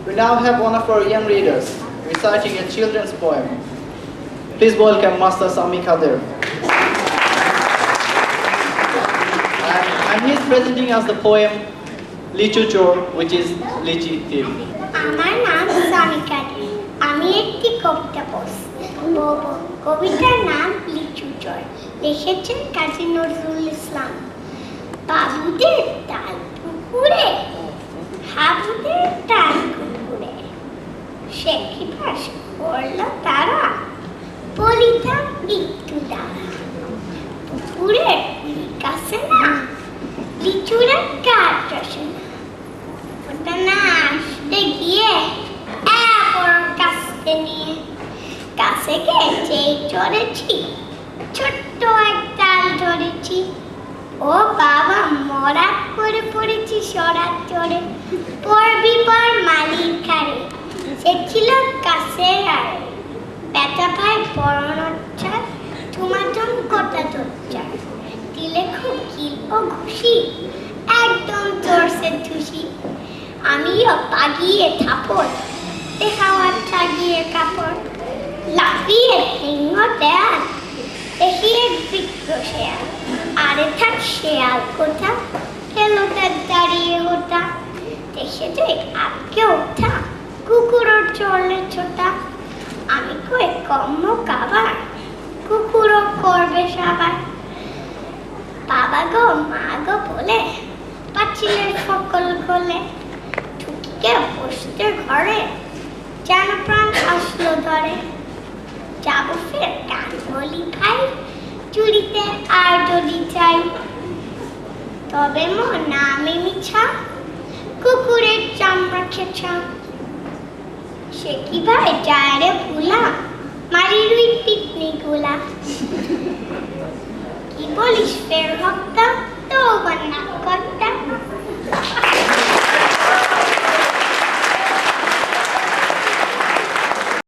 We now have one of our young readers reciting a children's poem. Please welcome Master Sami Khader. And he is presenting us the poem Lichu Chor, which is Lichi Thief. আমার নাম সামি কাদের। আমি একটি কবিতা বলবো। কবিতার নাম লিচু চর। লিখেছেন কাজী নজরুল ইসলাম। বাবুদের তাল পুকুরে, হাবুদের তাল কুকুরে, সে কি বাস করলো তারা, বলিতাম একটু দাঁড়া। পুকুরের কাছে না, লিচুরা কাঠ রসে না। ওটা না আসতে গিয়ে কাছে নিয়ে কাছে গেছে চড়েছি, ছোট্ট এক ডাল ধরেছি। ও বাবা মরা করে পড়েছি সরার চড়ে, পড়বি পর মালির খারে, সে ছিল কাছের আড়ে। বেটা ভাই পড়ানোর চার, তোমার জন্য কটা দরজার, দিলে খুব কিল ও ঘুষি, একদম চড়ছে ঠুসি। আমিও পাগিয়ে থাপড়, দেখাওয়ার চাগিয়ে কাপড়, লাফিয়ে সিংহ দেয়াল, দেখিয়ে বৃক্ষ শেয়াল। আরে থাক শেয়াল কোথা, খেলোটা দাঁড়িয়ে ওঠা, দেখে যে আটকে ওঠা, কুকুরও চলে ছোটা। আমি কই কম্ম কাবার, কুকুরও করবে সাবার। বাবা গো মা গো বলে পাচ্ছিলেন সকল গোলে, ঠুকিকে বসতে ঘরে, যেন প্রাণ আসলো ধরে। যাবো ফের গান বলি ভাই, চুরিতে আর যদি চাই, তবে মো নামে মিছা, কুকুরের চামড়া খেছা। সে কি ভাই যায় রে ভুলা, মারি রুই পিকনিক গুলা। কি বলিস ফের ভক্তা, তো